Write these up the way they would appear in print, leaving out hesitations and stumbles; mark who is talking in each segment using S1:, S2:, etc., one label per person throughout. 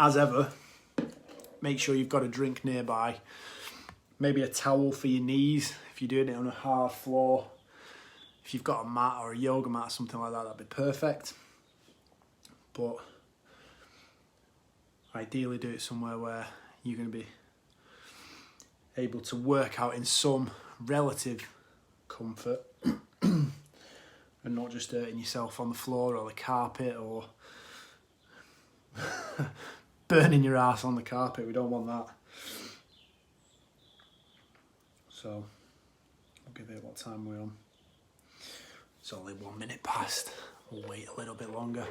S1: as ever, make sure you've got a drink nearby. Maybe a towel for your knees if you're doing it on a hard floor. If you've got a mat or a yoga mat or something like that, that'd be perfect. But ideally do it somewhere where you're going to be able to work out in some relative comfort and not just hurting yourself on the floor or the carpet or burning your ass on the carpet. We don't want that. So I'll give it what time we're on. It's only 1 minute past. We'll wait a little bit longer.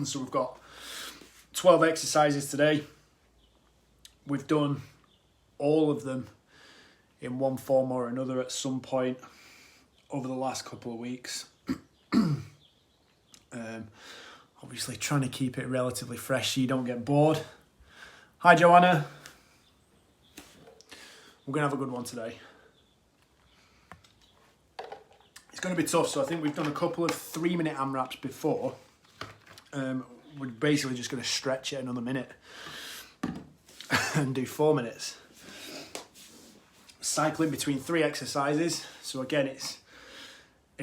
S1: So we've got 12 exercises today. We've done all of them in one form or another at some point over the last couple of weeks. Obviously trying to keep it relatively fresh so you don't get bored. Hi Joanna. We're going to have a good one today. It's going to be tough, so I think we've done a couple of 3-minute AMRAPs before. We're basically just going to stretch it another minute and do 4 minutes. Cycling between 3 exercises. So again, it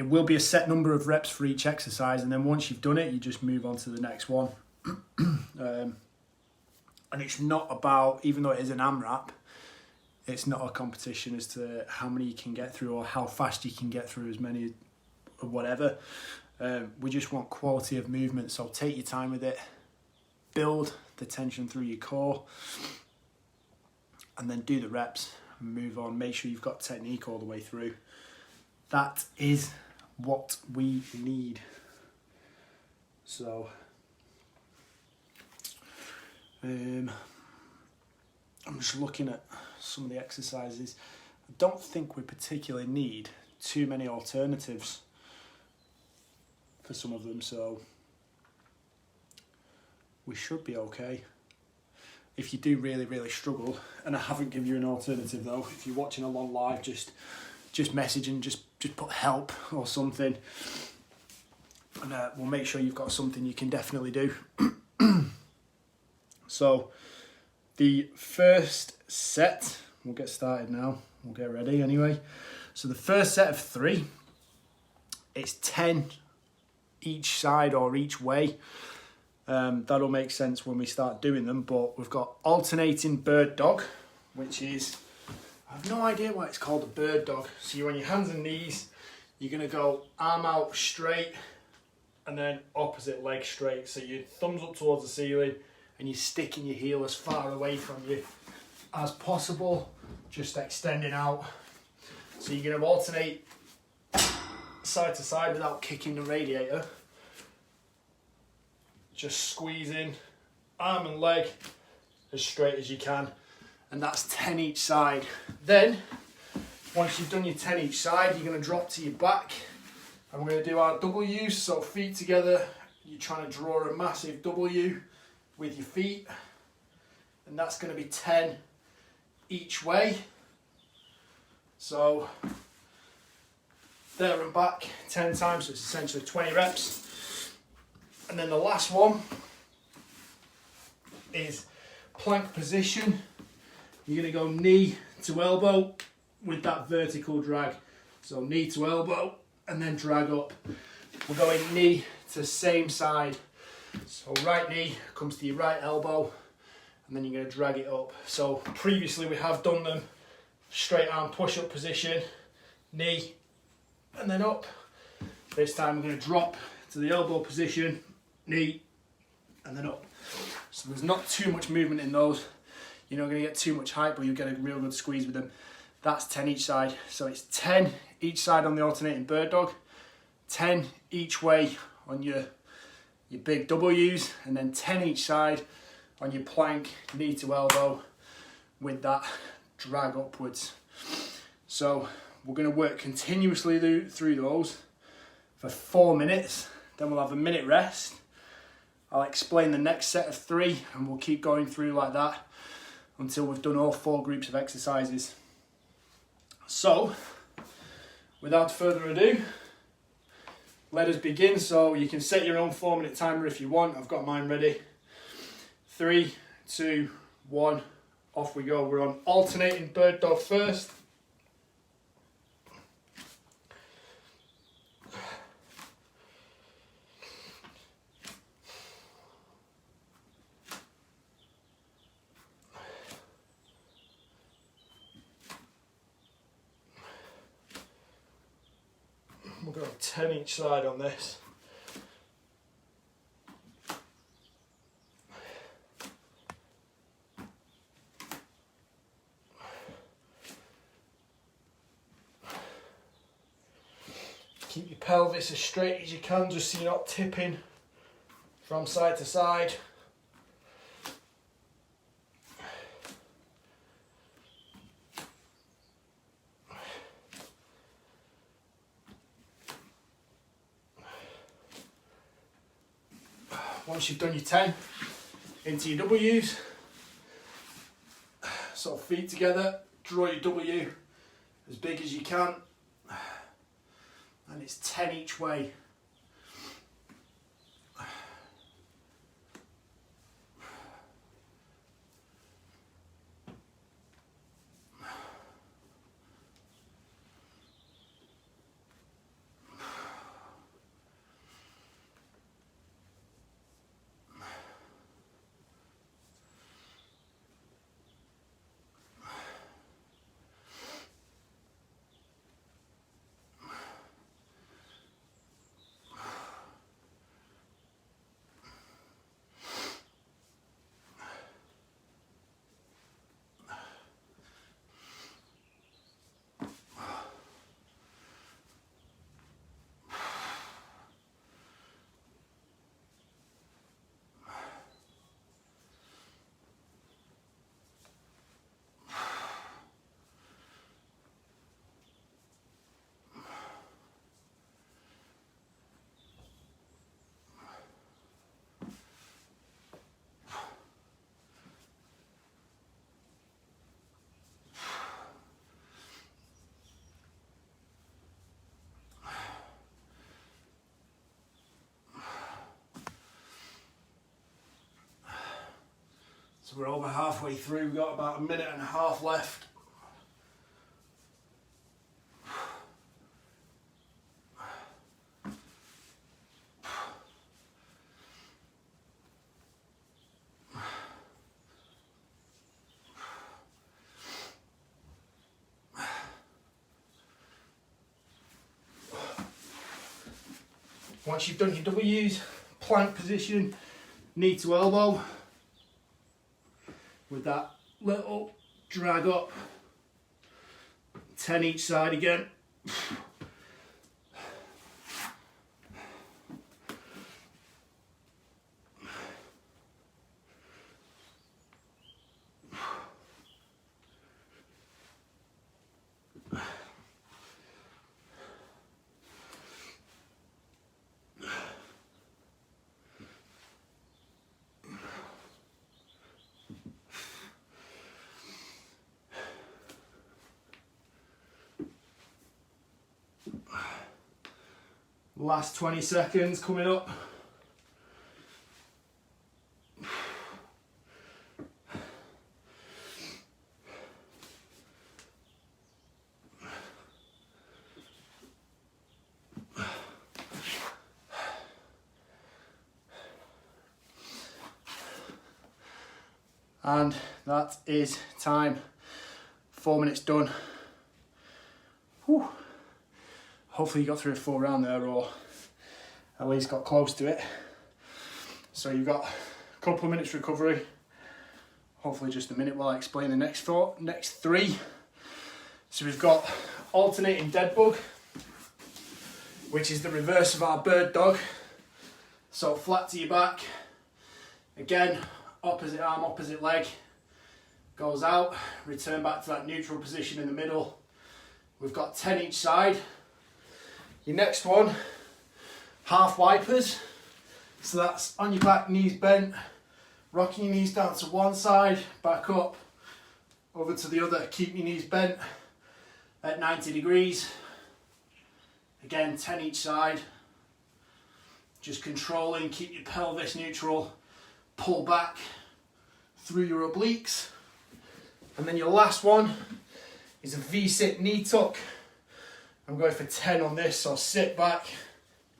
S1: will be a set number of reps for each exercise, and then once you've done it, you just move on to the next one. And it's not about, even though it is an AMRAP, it's not a competition as to how many you can get through or how fast you can get through as many or whatever. We just want quality of movement, so take your time with it, build the tension through your core, and then do the reps and move on. Make sure you've got technique all the way through. That is what we need. So I'm just looking at some of the exercises. I don't think we particularly need too many alternatives for some of them, so we should be okay. If you do really struggle, and I haven't given you an alternative though, if you're watching along live, just message and just put help or something, and we'll make sure you've got something you can definitely do. So the first set, we'll get started now, we'll get ready anyway. So the first set of 3, it's 10 each side or each way. That'll make sense when we start doing them, but we've got alternating bird dog, which is, I have no idea why it's called a bird dog. So you're on your hands and knees, you're going to go arm out straight and then opposite leg straight. So your thumbs up towards the ceiling and you're sticking your heel as far away from you as possible, just extending out. So you're going to alternate side to side without kicking the radiator. Just squeezing arm and leg as straight as you can, and that's 10 each side. Then once you've done your 10 each side, you're going to drop to your back and we're going to do our W's. So feet together, you're trying to draw a massive W with your feet, and that's going to be 10 each way. So there and back 10 times, so it's essentially 20 reps. And then the last one is plank position. You're going to go knee to elbow with that vertical drag. So knee to elbow and then drag up. We're going knee to same side. So right knee comes to your right elbow and then you're going to drag it up. So previously we have done them straight arm push up position, knee and then up. This time we're going to drop to the elbow position, knee and then up. So there's not too much movement in those. You're not going to get too much height, but you'll get a real good squeeze with them. That's 10 each side. So it's 10 each side on the alternating bird dog, 10 each way on your big W's, and then 10 each side on your plank, knee to elbow with that drag upwards. So we're going to work continuously through those for 4 minutes. Then we'll have a minute rest. I'll explain the next set of 3 and we'll keep going through like that until we've done all 4 groups of exercises. So without further ado, let us begin. So you can set your own 4-minute timer if you want. I've got mine ready. 3, 2, 1, off we go. We're on alternating bird dog first. We'll go 10 each side on this. Keep your pelvis as straight as you can, just so you're not tipping from side to side. Once you've done your 10, into your W's, sort of feet together, draw your W as big as you can, and it's 10 each way. So we're over halfway through, we've got about 1.5 minutes left. Once you've done your W's, plank position, knee to elbow, with that little drag up, 10 each side again. Last 20 seconds coming up. And that is time. 4 minutes done. Whew. Hopefully you got through a full round there, or at least got close to it. So you've got a couple of minutes recovery. Hopefully just a minute while I explain the next 3. So we've got alternating dead bug, which is the reverse of our bird dog. So flat to your back. Again, opposite arm, opposite leg. Goes out, return back to that neutral position in the middle. We've got 10 each side. Your next one, half wipers. So that's on your back, knees bent, rocking your knees down to one side, back up, over to the other. Keep your knees bent at 90 degrees. Again, 10 each side. Just controlling, keep your pelvis neutral, pull back through your obliques. And then your last one is a V-sit knee tuck. I'm going for 10 on this, so sit back,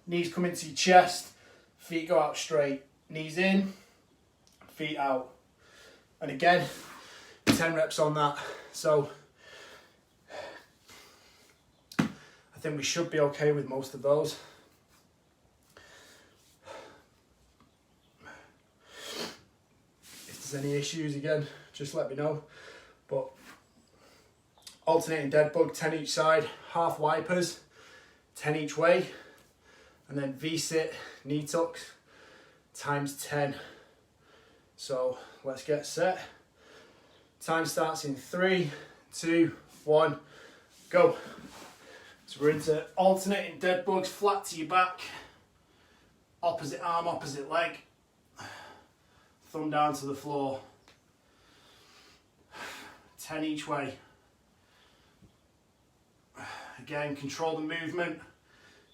S1: knees come into your chest, feet go out straight, knees in, feet out. And again, 10 reps on that. So I think we should be okay with most of those. If there's any issues, again, just let me know. But alternating dead bug, 10 each side, half wipers, 10 each way, and then V-sit knee tucks times 10. So let's get set. Time starts in 3, 2, 1, go. So we're into alternating dead bugs, flat to your back, opposite arm, opposite leg, thumb down to the floor. 10 each way. Again, control the movement.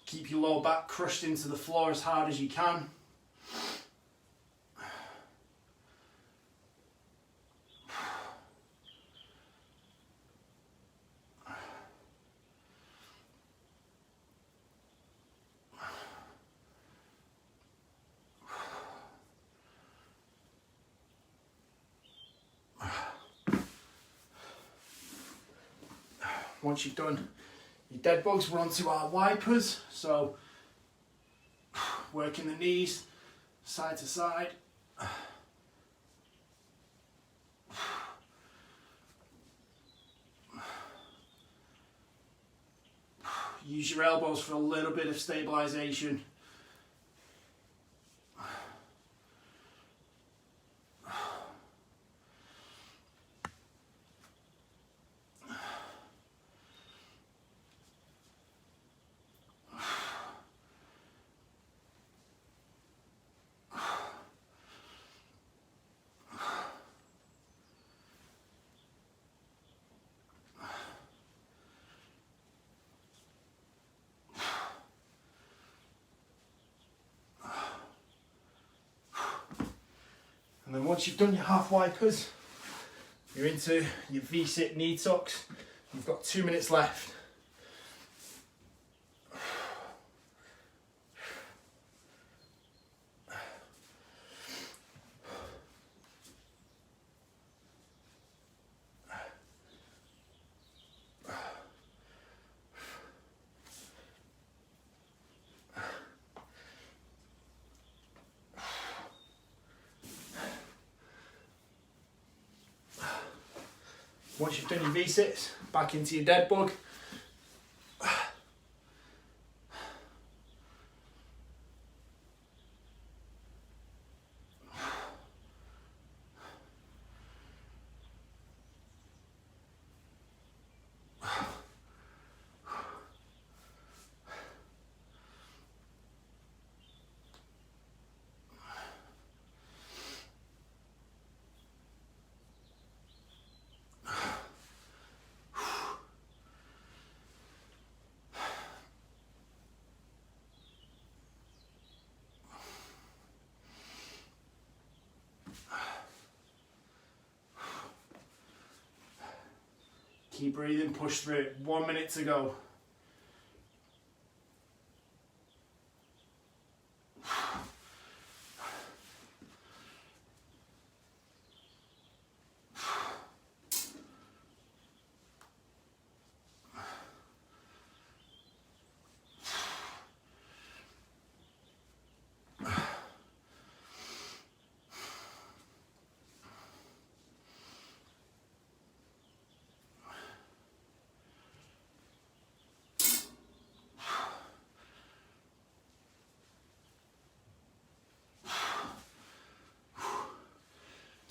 S1: Keep your lower back crushed into the floor as hard as you can. Once you've done your dead bugs, we're onto our wipers. So working the knees side to side. Use your elbows for a little bit of stabilization. And then once you've done your half wipers, you're into your V-sit knee tucks. You've got 2 minutes left. Once you've done your V-sits, back into your dead bug. Keep breathing, push through it. 1 minute to go.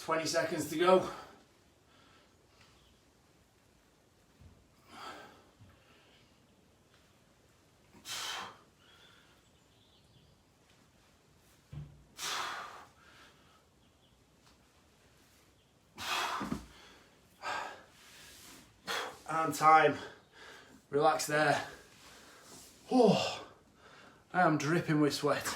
S1: Twenty seconds to go. And time. Relax there. Oh, I am dripping with sweat.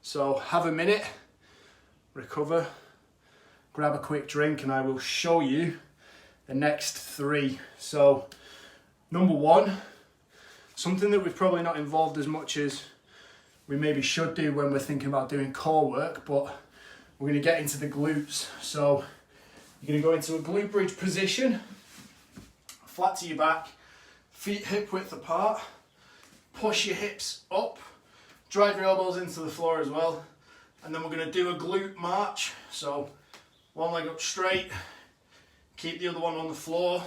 S1: So have a minute, recover, grab a quick drink, and I will show you the next 3. So number 1, something that we've probably not involved as much as we maybe should do when we're thinking about doing core work, but we're going to get into the glutes. So you're going to go into a glute bridge position, flat to your back, feet hip width apart, push your hips up, drive your elbows into the floor as well, and then we're going to do a glute march. So one leg up straight, keep the other one on the floor,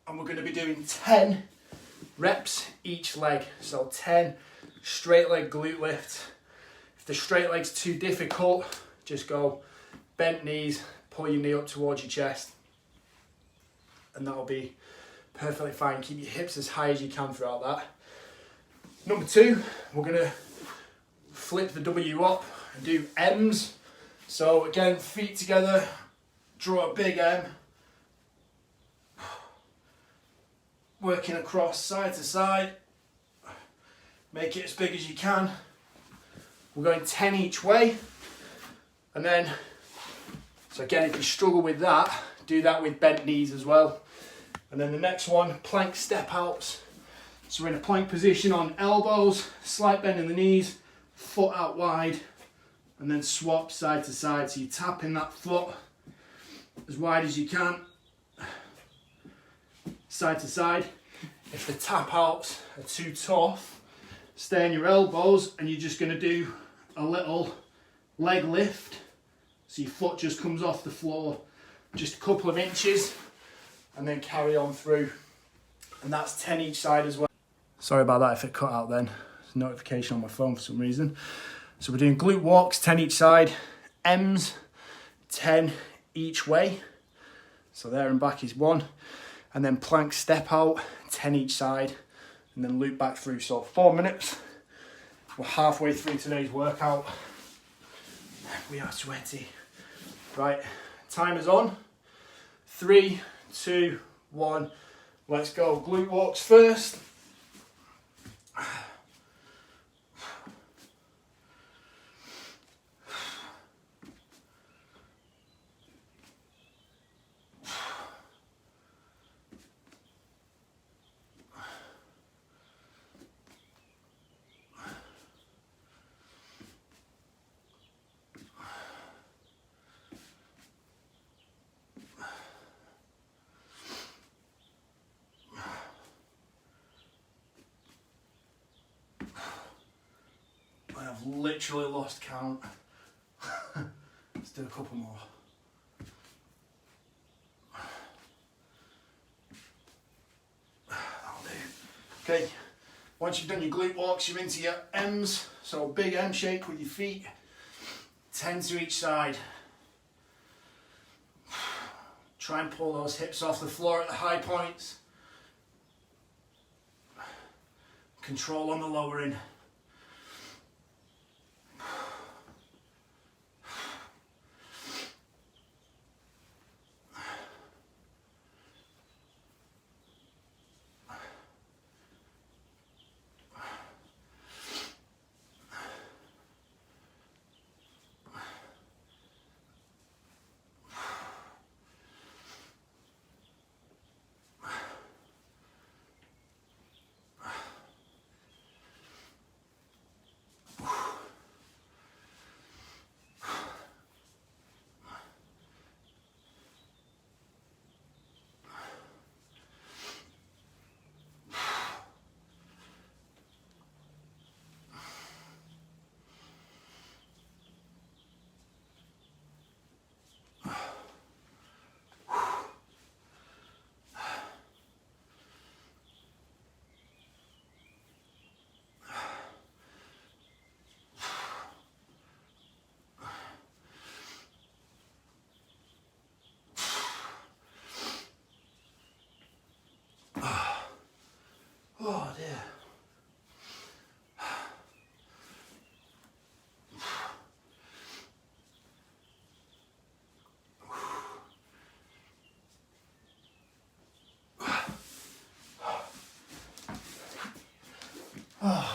S1: and we're going to be doing 10 reps each leg. So 10 straight leg glute lifts. If the straight leg's too difficult, just go bent knees, pull your knee up towards your chest, and that'll be perfectly fine. Keep your hips as high as you can throughout that. Number 2, we're going to flip the W up and do M's. So again, feet together, draw a big M, working across side to side, make it as big as you can. We're going 10 each way, and then, so again, if you struggle with that, do that with bent knees as well. And then the next one, plank step outs. So we're in a plank position on elbows, slight bend in the knees, foot out wide, and then swap side to side. So you're tapping that foot as wide as you can, side to side. If the tap outs are too tough, stay on your elbows, and you're just going to do a little leg lift. So your foot just comes off the floor just a couple of inches, and then carry on through. And that's 10 each side as well. Sorry about that if it cut out then. There's a notification on my phone for some reason. So we're doing glute walks, 10 each side. M's, 10 each way. So there and back is 1. And then plank step out, 10 each side. And then loop back through. So 4 minutes. We're halfway through today's workout. We are sweaty. Right, timer's on. 3, 2, 1. Let's go. Glute walks first. I've literally lost count. Let's do a couple more. That'll do. Okay, once you've done your glute walks, you're into your M's. So big M shape with your feet, 10 to each side. Try and pull those hips off the floor at the high points. Control on the lowering.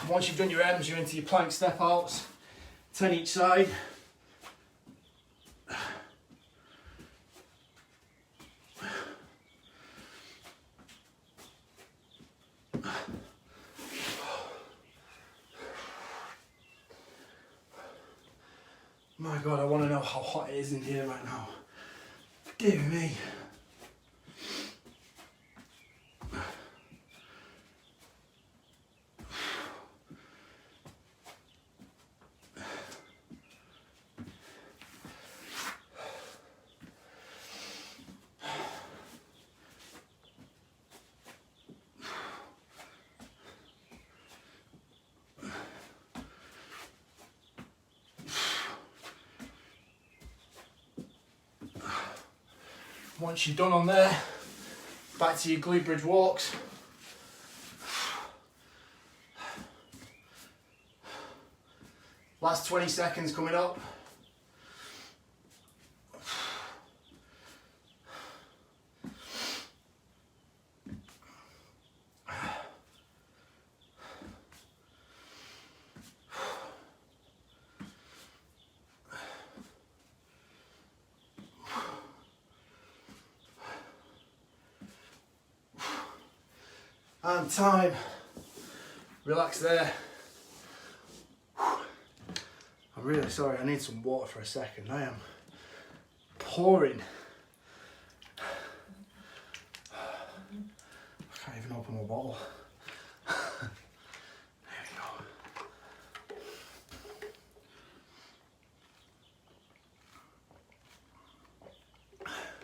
S1: Once you've done your M's, you're into your plank step outs, 10 each side. My God, I want to know how hot it is in here right now. Forgive me. Once you're done on there, back to your glute bridge walks. Last 20 seconds coming up. And time. Relax there. I'm really sorry, I need some water for a second. I am pouring. I can't even open my bottle. There we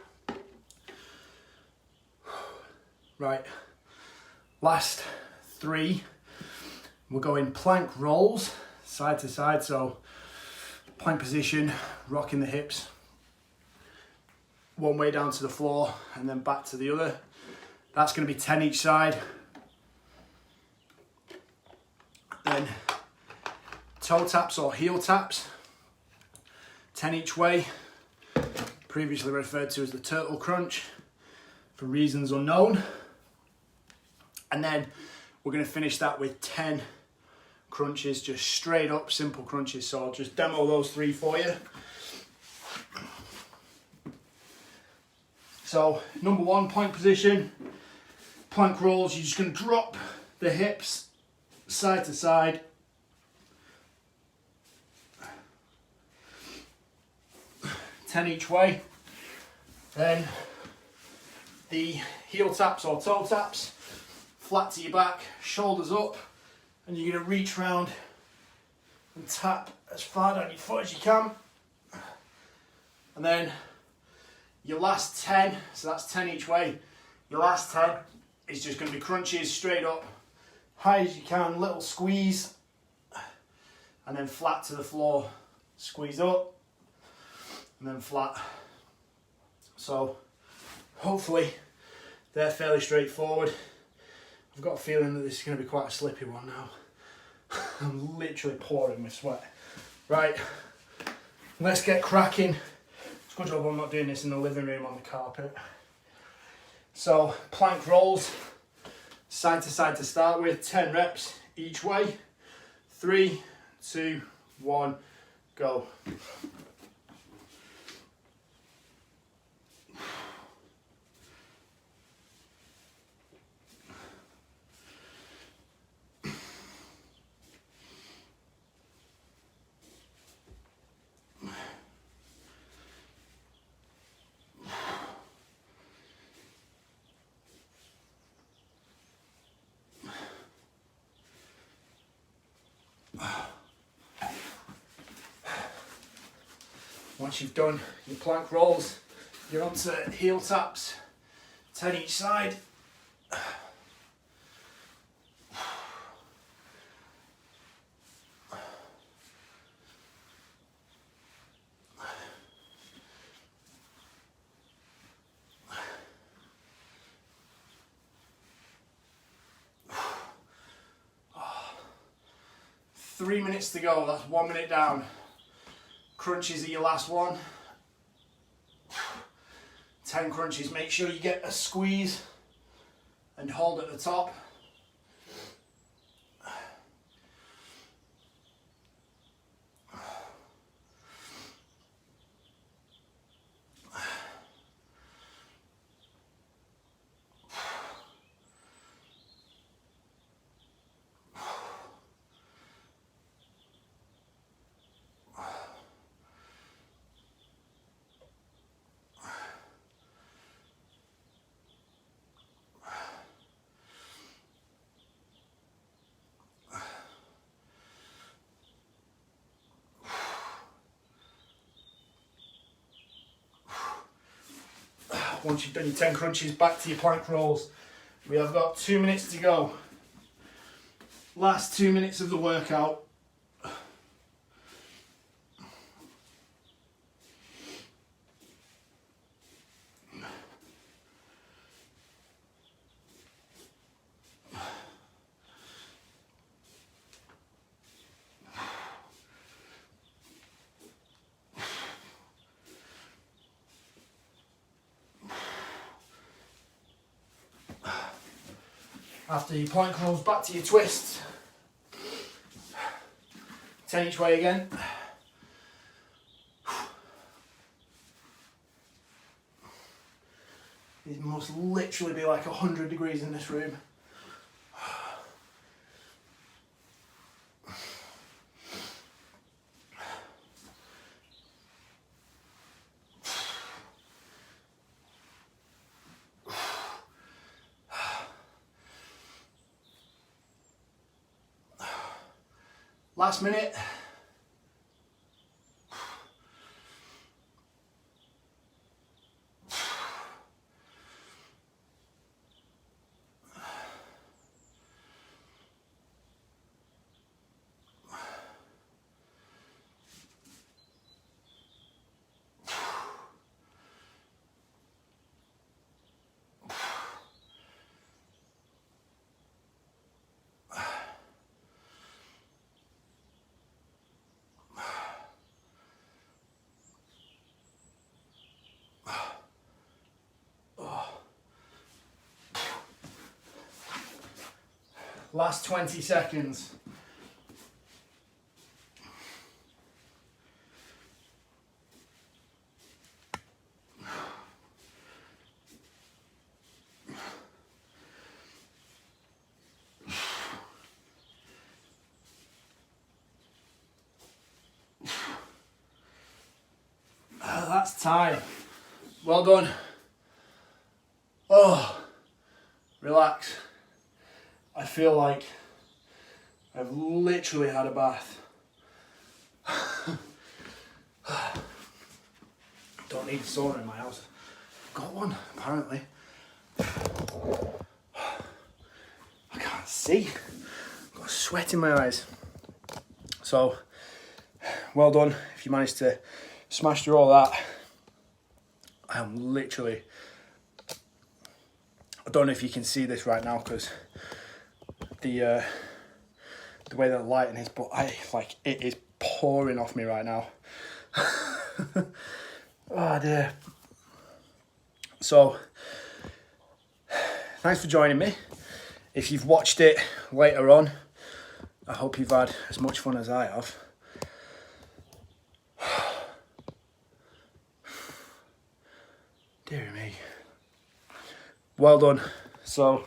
S1: go. Right. Last 3, we're going plank rolls, side to side, so plank position, rocking the hips, one way down to the floor and then back to the other. That's going to be 10 each side. Then toe taps or heel taps, 10 each way, previously referred to as the turtle crunch for reasons unknown. And then we're going to finish that with 10 crunches, just straight up simple crunches. So I'll just demo those 3 for you. So number 1, plank position, plank rolls. You're just going to drop the hips side to side. Ten each way. Then the heel taps or toe taps. Flat to your back, shoulders up, and you're going to reach round and tap as far down your foot as you can. And then your last 10, so that's 10 each way, your last 10 is just going to be crunches straight up, high as you can, little squeeze, and then flat to the floor, squeeze up, and then flat. So hopefully they're fairly straightforward. I've got a feeling that this is going to be quite a slippy one now. I'm literally pouring with sweat. Right, let's get cracking. It's a good job I'm not doing this in the living room on the carpet. So, plank rolls, side to start with, 10 reps each way. 3, 2, 1, go. Once you've done your plank rolls, you're on to heel taps, 10 each side. Oh. 3 minutes to go, that's 1 minute down. Crunches are your last one. 10 crunches, make sure you get a squeeze and hold at the top. once you've done your 10 crunches, back to your plank rolls. We have got 2 minutes to go. Last 2 minutes of the workout. After your plank rolls, back to your twists. 10 each way again. It must literally be like 100 degrees in this room. Last minute. Last 20 seconds. That's time. Well done. Oh, relax. I feel like I've literally had a bath. Don't need a sauna in my house. Got one, apparently. I can't see. Got sweat in my eyes. So, well done if you managed to smash through all that. I'm literally, I don't know if you can see this right now because the way that the lighting is, but it is pouring off me right now. Oh dear. So, thanks for joining me. If you've watched it later on, I hope you've had as much fun as I have. Dear me. Well done. So,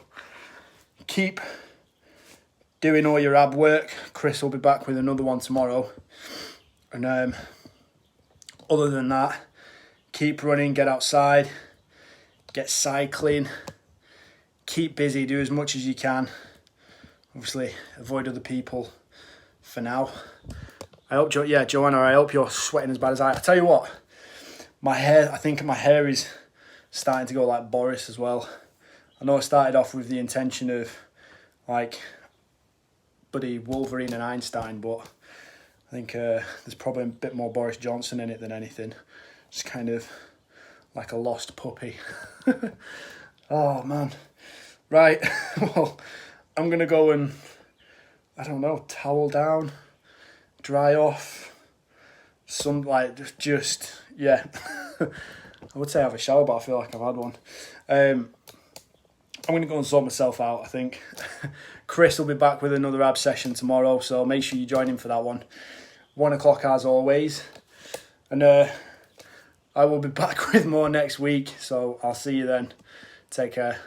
S1: keep doing all your ab work. Chris will be back with another one tomorrow. And other than that, keep running, get outside, get cycling, keep busy, do as much as you can. Obviously, avoid other people for now. I hope, Joanna, I hope you're sweating as bad as I tell you what, I think my hair is starting to go like Boris as well. I know I started off with the intention of like buddy Wolverine and Einstein, but I think there's probably a bit more Boris Johnson in it than anything. Just kind of like a lost puppy. Oh man. Right, well, I'm gonna go and, I don't know, towel down, dry off, yeah. I would say have a shower, but I feel like I've had one. I'm going to go and sort myself out, I think. Chris will be back with another ab session tomorrow, so make sure you join him for that one. 1 o'clock as always. And I will be back with more next week, so I'll see you then. Take care.